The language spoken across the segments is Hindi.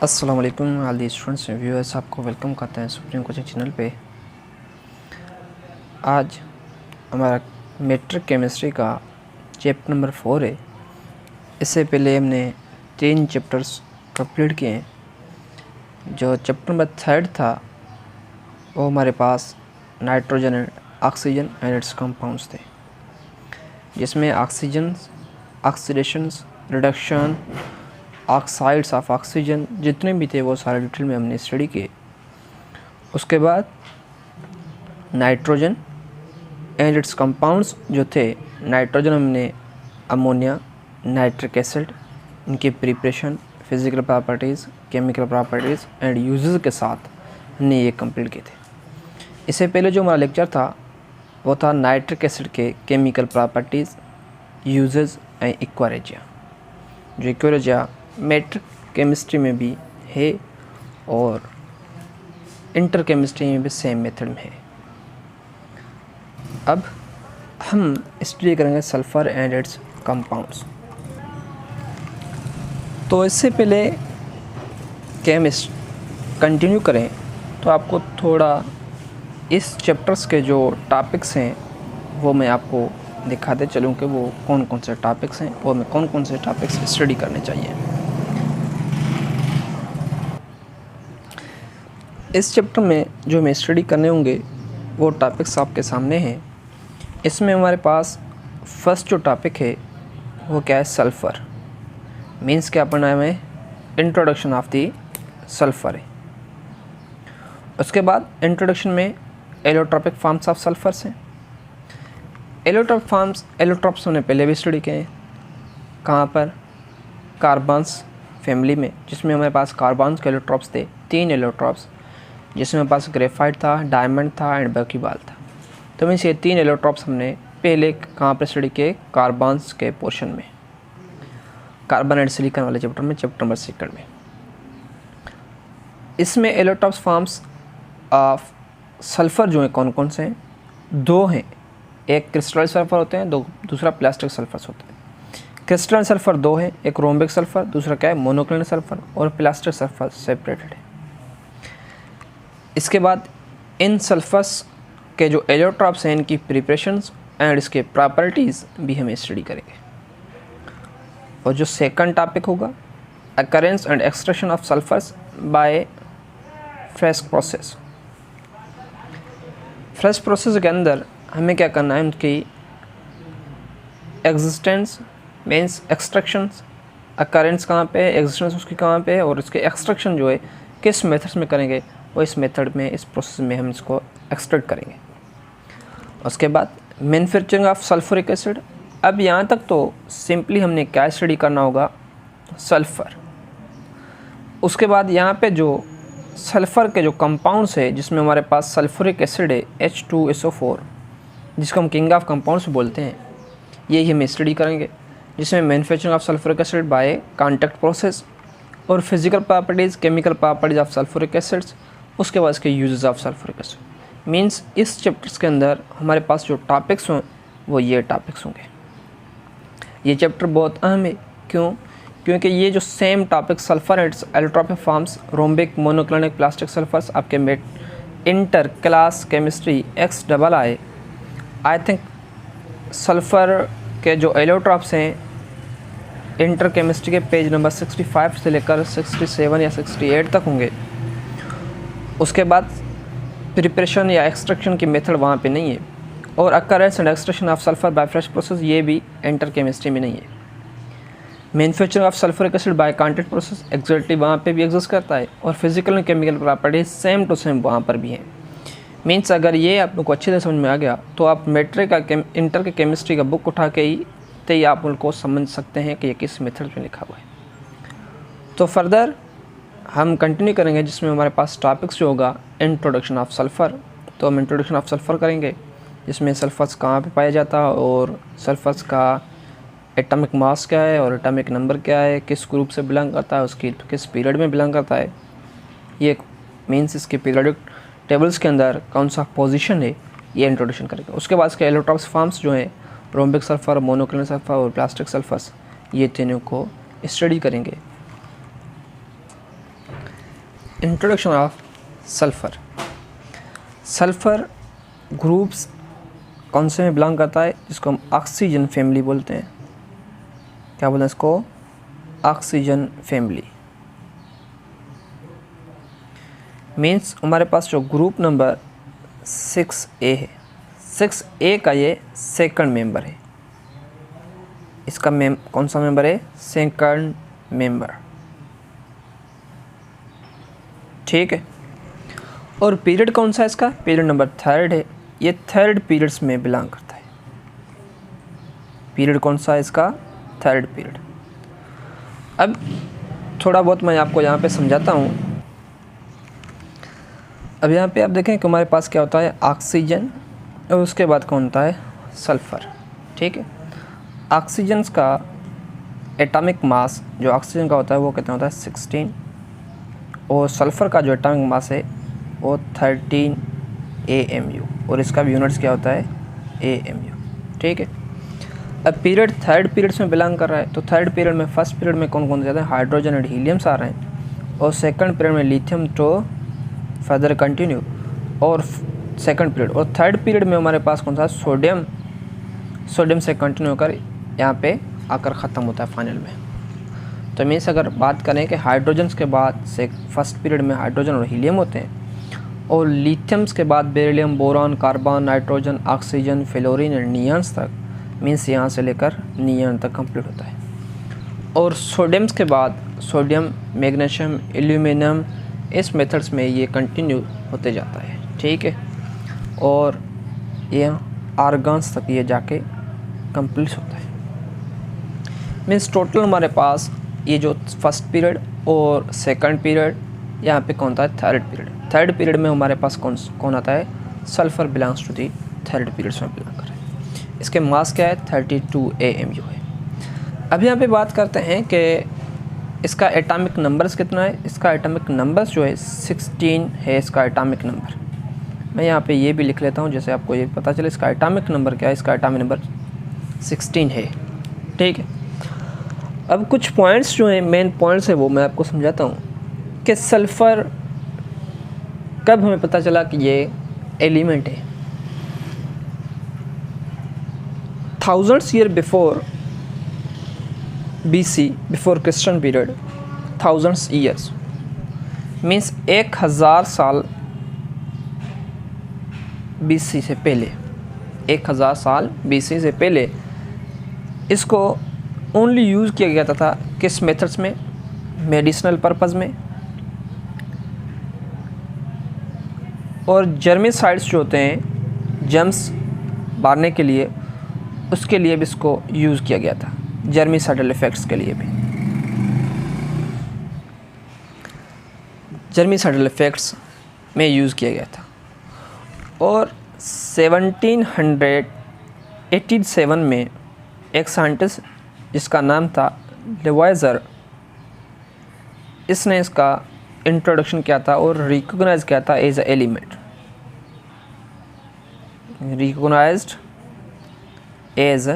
अस्सलाम वालेकुम ऑल दी स्टूडेंट्स व्यूअर्स, आपको वेलकम करते हैं सुप्रीम कोचिंग चैनल पे। आज हमारा मैट्रिक केमिस्ट्री का चैप्टर नंबर 4 है। इससे पहले हमने 3 चैप्टर्स कंप्लीट किए हैं। जो चैप्टर नंबर 3 था वो हमारे पास nitrogen and oxygen and its compounds थे, जिसमें oxygen, oxidations, reduction, oxides of oxygen जितने भी थे वो सारे डिटेल में हमने स्टडी किए। उसके बाद नाइट्रोजन एंड इट्स कंपाउंड्स जो थे, नाइट्रोजन हमने अमोनिया, नाइट्रिक एसिड, इनकी preparation, physical properties, chemical properties and uses के साथ हमने ये कंप्लीट किए थे। इससे पहले जो हमारा लेक्चर था वो था नाइट्रिक एसिड के केमिकल प्रॉपर्टीज़, यूजेस एंड इक्वारेजिया। जो इक्वारेजिया मैट्रिक केमिस्ट्री में भी है और इंटर केमिस्ट्री में भी सेम मेथड में है। अब हम स्टडी करेंगे सल्फ़र एंड इट्स कंपाउंड्स। तो इससे पहले केमिस्ट कंटिन्यू करें तो आपको थोड़ा इस चैप्टर्स के जो टॉपिक्स हैं वो मैं आपको दिखाते चलूँ कि वो कौन कौन से टॉपिक्स हैं और मैं कौन कौन से टॉपिक्स स्टडी करने चाहिए। इस चैप्टर में जो मैं स्टडी करने होंगे वो टॉपिक्स आपके सामने हैं। इसमें हमारे पास फर्स्ट जो टॉपिक है वो क्या है, सल्फ़र। मीन्स क्या पढ़ना है हमें, इंट्रोडक्शन ऑफ दी सल्फ़र है। उसके बाद इंट्रोडक्शन में एलोट्रॉपिक फॉर्म्स ऑफ सल्फ़र्स हैं। एलोट्रॉप्स हमने पहले भी स्टडी किए हैं। कहाँ पर, कार्बन्स फैमिली में, जिसमें हमारे पास कार्बन्स के एलोट्रॉप्स थे, 3 एलोट्रॉप्स, जिसमें हमारे पास ग्रेफाइट था, डायमंड था एंड बकीबाल था। तो मीन्स ये 3 एलोट्रॉप्स हमने पहले कहाँ पर स्टडी किए, कार्बन्स के पोर्शन में, कार्बन एंड सिलिकॉन वाले चैप्टर में, चैप्टर नंबर 2 में। इसमें एलोट्रॉप्स फॉर्म्स ऑफ सल्फ़र जो है कौन कौन से हैं, 2 हैं। एक क्रिस्टलाइन सल्फ़र होते हैं, दूसरा प्लास्टिक सल्फ़र्स होते हैं। क्रिस्टलाइन सल्फ़र 2 हैं, एक रोम्बिक सल्फ़र, दूसरा क्या है मोनोक्लिनल सल्फ़र, और प्लास्टिक सल्फ़र सेपरेटेड है। इसके बाद इन सल्फ़र्स के जो एलोट्रॉप्स हैं इनकी प्रिपरेशंस एंड इसके प्रॉपर्टीज़ भी हम स्टडी करेंगे। और जो सेकंड टॉपिक होगा, occurrence and extraction of sulphurs by Frasch process. Frasch process के अंदर हमें क्या करना है, उनकी एग्जिस्टेंस मीन्स एक्सट्रैक्शंस, अकरेंस कहाँ पे है, एग्जिस्टेंस उसकी कहाँ पे है, और इसके एक्सट्रैक्शन जो है किस मेथड्स में करेंगे, वो इस मेथड में, इस प्रोसेस में हम इसको एक्सट्रैक्ट करेंगे। उसके बाद मैन्युफैक्चरिंग ऑफ सल्फ्यूरिक एसिड। अब यहाँ तक तो सिंपली हमने क्या स्टडी करना होगा, सल्फ़र। उसके बाद यहाँ पे जो सल्फ़र के जो कंपाउंड्स है, जिसमें हमारे पास सल्फ्यूरिक एसिड है H2SO4, जिसको हम किंग ऑफ कंपाउंड्स बोलते हैं, यही हम स्टडी करेंगे। जिसमें manufacturing of sulphuric acid by contact process और physical properties, chemical properties of sulphuric acids, उसके बाद इसके uses of sulphuric acid. Means इस चैप्टर्स के अंदर हमारे पास जो टॉपिक्स हों वो ये टॉपिक्स होंगे। ये चैप्टर बहुत अहम है। क्यों? क्योंकि ये जो same topic sulphur and allotropic forms, rhombic, monoclinic, plastic sulphurs, आपके inter class chemistry XII, I think sulphur के जो एलोट्रॉप्स हैं इंटर केमिस्ट्री के पेज नंबर 65 से लेकर 67 या 68 तक होंगे। उसके बाद प्रिपरेशन या एक्सट्रैक्शन की मेथड वहाँ पे नहीं है, और occurrence and extraction of sulphur by Frasch process ये भी इंटर केमिस्ट्री में नहीं है। Manufacturing of sulphuric acid by contact process exactly वहाँ पे भी एग्जिस्ट करता है, और physical and chemical properties same to same वहाँ पर भी हैं। मीन्स अगर ये आप लोग को अच्छे से समझ में आ गया तो आप मैट्रिक का इंटर के केमिस्ट्री का बुक उठा के ही आप उनको समझ सकते हैं कि ये किस मेथड में लिखा हुआ है। तो फर्दर हम कंटिन्यू करेंगे, जिसमें हमारे पास टॉपिक्स जो होगा इंट्रोडक्शन ऑफ सल्फ़र। तो हम इंट्रोडक्शन ऑफ सल्फ़र करेंगे, जिसमें सल्फ़र्स कहाँ पे पाया जाता है, और सल्फ़र्स का एटॉमिक मास क्या है, और एटॉमिक नंबर क्या है, किस ग्रुप से बिलोंग करता है, उसकी किस पीरियड में बिलोंग करता है, ये मीन्स इसके पीरियडिक टेबल्स के अंदर कौन सा पोजीशन है, ये इंट्रोडक्शन करेंगे। उसके बाद इसके एलोट्रॉप्स फॉर्म्स जो हैं, रोम्बिक सल्फ़र, मोनोक्लिनल सल्फ़र और प्लास्टिक सल्फ़र्स, ये तीनों को स्टडी करेंगे। Introduction of sulphur. Sulphur groups कौन से में बिलोंग करता है, जिसको हम ऑक्सीजन फैमिली बोलते हैं। क्या बोलते हैं इसको? Oxygen family. मीन्स हमारे पास जो ग्रुप नंबर 6A है, 6A का ये सेकंड मेंबर है। इसका कौन सा मेंबर है? Second member. ठीक है। और पीरियड कौन सा है इसका? पीरियड नंबर 3 है। ये थर्ड पीरियड्स में बिलोंग करता है। पीरियड कौन सा है इसका? Third period. अब थोड़ा बहुत मैं आपको यहाँ पे समझाता हूँ। अब यहाँ पे आप देखें कि हमारे पास क्या होता है? ऑक्सीजन, और उसके बाद कौन होता है? सल्फ़र। ठीक है। ऑक्सीजन का एटॉमिक मास जो ऑक्सीजन का होता है वो कितना होता है? 16, और सल्फ़र का जो एटॉमिक मास है वो 13 AMU, और इसका भी यूनिट्स क्या होता है? AMU। ठीक है। अब पीरियड थर्ड पीरियड्स में बिलोंग कर रहा है, तो थर्ड पीरियड में फर्स्ट पीरियड में कौन कौन से जाते हैं? हाइड्रोजन और हीलियम्स आ रहे हैं, और सेकंड पीरियड में लिथियम टू फर्दर कंटिन्यू, और सेकंड पीरियड और थर्ड पीरियड में हमारे पास कौन सा? सोडियम से कंटिन्यू होकर यहाँ पे आकर ख़त्म होता है फाइनल में। तो मीन्स अगर बात करें कि हाइड्रोजन्स के बाद से फर्स्ट पीरियड में हाइड्रोजन और हीलियम होते हैं, और लिथियम्स के बाद beryllium, boron, carbon, nitrogen, oxygen, fluorine और नियॉन्स तक, मीन्स यहाँ से लेकर नियॉन तक कंप्लीट होता है। और सोडियम्स के बाद सोडियम, मैग्नीशियम, एल्यूमिनियम, इस मेथड्स में ये कंटिन्यू होते जाता है। ठीक है। और ये आर्गन्स तक ये जाके कंप्लीट होता है। मीन्स टोटल हमारे पास ये जो फर्स्ट पीरियड और सेकंड पीरियड, यहाँ पे कौन था है? Third period. थर्ड पीरियड में हमारे पास कौन आता है? Sulphur belongs to the third periods में बिलोंग कर रहा है। इसके मास क्या है? 32 AMU है। अब यहाँ पे बात करते हैं कि इसका एटॉमिक नंबर्स कितना है। इसका एटॉमिक नंबर्स जो है 16 है इसका एटॉमिक नंबर। मैं यहाँ पे ये भी लिख लेता हूँ जैसे आपको ये पता चले इसका एटॉमिक नंबर क्या है। इसका एटॉमिक नंबर 16 है। ठीक है। अब कुछ पॉइंट्स जो हैं, मेन पॉइंट्स है वो मैं आपको समझाता हूँ कि सल्फ़र कब हमें पता चला कि ये एलिमेंट है। Thousands year before BC, before Christian period, thousands years means 1000 साल BC से पहले, 1000 साल BC से पहले इसको ओनली यूज़ किया गया था किस मेथड्स में? मेडिसिनल पर्पज़ में, और जर्मिसाइड्स जो होते हैं जर्म्स मारने के लिए, उसके लिए भी इसको यूज़ किया गया था। जर्मिसाइडल इफ़ेक्ट्स के लिए भी, जर्मिसाइडल इफ़ेक्ट्स में यूज़ किया गया था। और 1787 में एक साइंटिस्ट जिसका नाम था लेवाइजर, इसने इसका इंट्रोडक्शन किया था और रिकॉग्नाइज किया था as a element, recognised as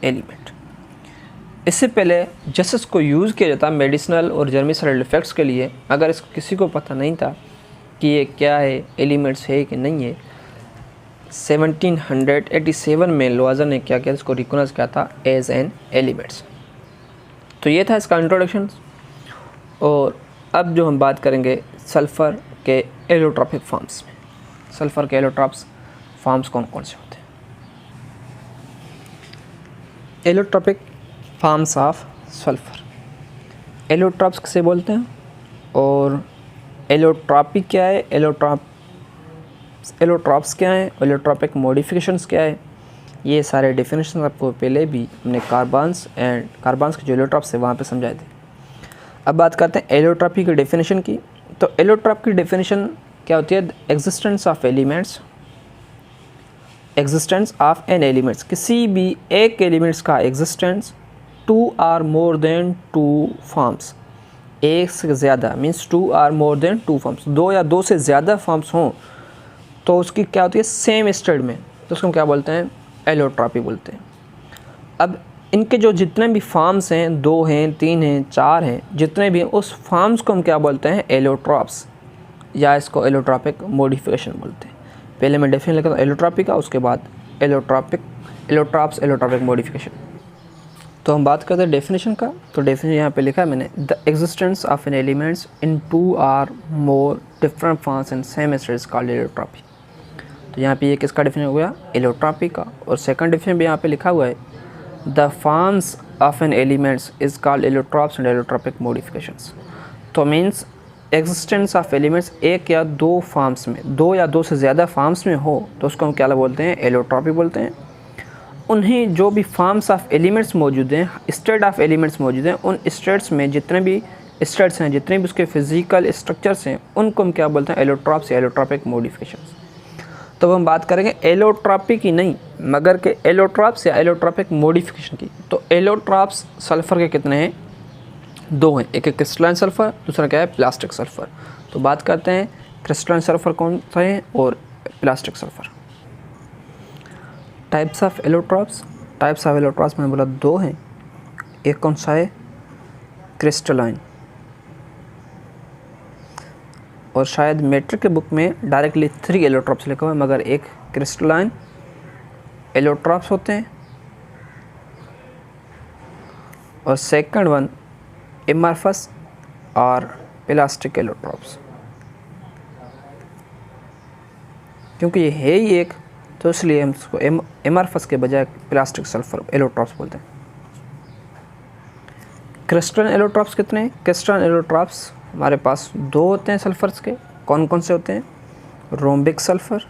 element. इससे पहले जस्ट इसको यूज़ किया जाता मेडिसिनल और जर्मिसाइडल इफ़ेक्ट्स के लिए। अगर इसको किसी को पता नहीं था कि ये क्या है, एलिमेंट्स है कि नहीं है, 1787 में लेवाइजर ने क्या किया? इसको रिकॉग्नाइज किया था एज एन एलिमेंट्स। तो ये था इसका इंट्रोडक्शन। और अब जो हम बात करेंगे सल्फ़र के एलोट्रॉपिक फॉर्म्स में। सल्फ़र के एलोट्रॉप्स फॉर्म्स कौन कौन से होते हैं? Allotropic forms of sulphur. Allotropes किसे बोलते हैं और एलोट्रॉपी क्या है, एलोट्रॉप्स क्या हैं, एलोट्रॉपिक मॉडिफिकेशंस क्या है, ये सारे डेफिनेशन आपको पहले भी हमने कार्बन्स के जो एलोट्रॉप्स है वहाँ पे समझाए थे। अब बात करते हैं एलोट्रॉपी की डेफिनेशन की। तो एलोट्रॉप की डेफिनेशन क्या होती है? Existence of elements, existence of an elements, किसी भी एक एलिमेंट्स का existence 2 or more than 2 forms, एक से ज़्यादा means 2 or more than 2 forms, 2 या 2 से ज़्यादा फॉर्म्स हों तो उसकी क्या होती है? सेम स्टेट में, तो उसको हम क्या बोलते हैं? एलोट्रॉपी बोलते हैं। अब इनके जो जितने भी फॉर्म्स हैं, 2 हैं, 3 हैं, 4 हैं, जितने भी हैं, उस फॉर्म्स को हम क्या बोलते हैं? एलोट्रॉप्स, या इसको एलोट्रॉपिक मॉडिफिकेशन बोलते हैं। पहले मैं डेफिनेशन लिखता हूँ एलोट्रॉपी का, उसके बाद एलोट्रॉप्स, एलोट्रॉपिक मॉडिफिकेशन। तो हम बात करते हैं डेफिनेशन का। तो डेफिनेशन यहाँ पे लिखा है मैंने, the existence of an elements in 2 और more different forms and same state is called allotropy. तो यहाँ पे ये किसका डेफिनेशन हो गया? एलोट्रॉपी का। और सेकंड डेफिनेशन भी यहाँ पे लिखा हुआ है, the forms of an elements is called allotropes and allotropic modifications. तो मीन्स एग्जिस्टेंस ऑफ एलिमेंट्स एक या दो फॉर्म्स में, 2 या 2 से ज़्यादा फॉर्म्स में हो तो उसको हम क्या बोलते हैं? एलोट्रॉपी बोलते हैं। उन्हें जो भी फॉर्म्स ऑफ एलिमेंट्स मौजूद हैं, स्टेट ऑफ एलिमेंट्स मौजूद हैं, उन स्टेट्स में जितने भी स्टेट्स हैं, जितने भी उसके फिजिकल स्ट्रक्चर्स हैं, उनको हम क्या बोलते हैं? एलोट्रॉप्स या एलोट्रॉपिक मॉडिफिकेशंस। तो अब हम बात करेंगे एलोट्रॉपी की नहीं, मगर के एलोट्रॉप्स या एलोट्रॉपिक मॉडिफिकेशन की। तो एलोट्रॉप्स सल्फ़र के कितने हैं? 2 हैं, एक है क्रिस्टलाइन सल्फ़र, दूसरा क्या है? Plastic sulphur. तो बात करते हैं क्रिस्टलाइन सल्फ़र कौन सा है और plastic sulphur. Types of allotropes, मैंने बोला 2 हैं। एक कौन सा है? क्रिस्टलाइन, और शायद मैट्रिक के बुक में डायरेक्टली 3 एलोट्रॉप्स लिखा हुआ है, मगर एक क्रिस्टलाइन एलोट्रॉप्स होते हैं और सेकंड वन एमॉर्फस और प्लास्टिक एलोट्रॉप्स। क्योंकि ये है ही एक, तो इसलिए हम इसको एमॉर्फस के बजाय प्लास्टिक सल्फर एलोट्रॉप्स बोलते हैं। क्रिस्टलाइन एलोट्रॉप्स कितने हैं? क्रिस्टलाइन एलोट्रॉप्स हमारे पास 2 होते हैं सल्फर्स के। कौन कौन से होते हैं? रोम्बिक सल्फर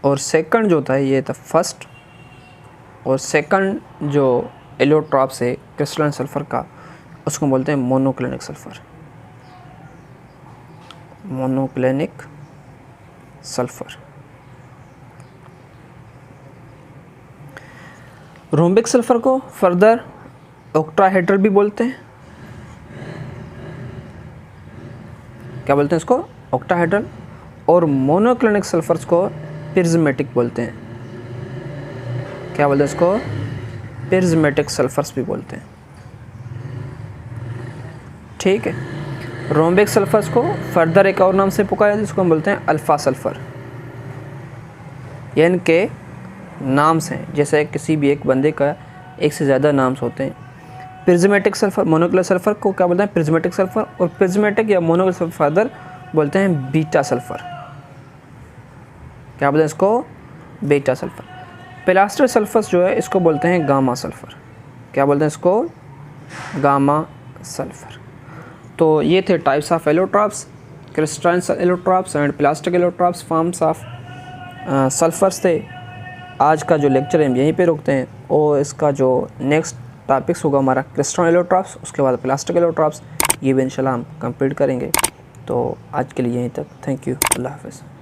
और सेकंड जो होता है, ये था फर्स्ट, और सेकंड जो एलोट्रॉप्स है क्रिस्टलाइन सल्फर का, उसको बोलते हैं monoclinic sulphur. Monoclinic sulphur. Rhombic sulphur को फर्दर ऑक्टाहेड्रल भी बोलते हैं। क्या बोलते हैं इसको? ऑक्टाहेड्रल। और मोनोक्लिनिक सल्फर्स को प्रिज्मेटिक बोलते हैं। क्या बोलते हैं इसको? प्रिज्मेटिक सल्फर्स भी बोलते हैं। ठीक है। रोम्बिक सल्फर्स को फर्दर एक और नाम से पुकारा जाता है, जिसको हम बोलते हैं अल्फा सल्फर। ये इनके नाम्स हैं, जैसे किसी भी एक बंदे का एक से ज़्यादा नाम्स होते हैं। प्रिज्मेटिक सल्फर, मोनोक्लिनिक सल्फर को क्या बोलते हैं? Prismatic sulphur. और प्रिज्मेटिक या मोनोक्लिनिक सल्फर फर्दर बोलते हैं बीटा सल्फर। क्या बोलते हैं इसको? Beta sulphur. प्लास्टिक सल्फर्स जो है इसको बोलते हैं गामा सल्फर। क्या बोलते हैं इसको? Gamma sulphur. तो ये थे types of allotropes, crystalline allotropes and plastic allotropes, forms of sulphurs थे। आज का जो लेक्चर है हम यहीं पे रोकते हैं, और इसका जो नेक्स्ट टॉपिक्स होगा हमारा क्रिस्टलाइन एलोट्रॉप्स, उसके बाद प्लास्टिक एलोट्रॉप्स, ये भी इंशाल्लाह हम कंप्लीट करेंगे। तो आज के लिए यहीं तक। Thank you. अल्लाह हाफ़िज़।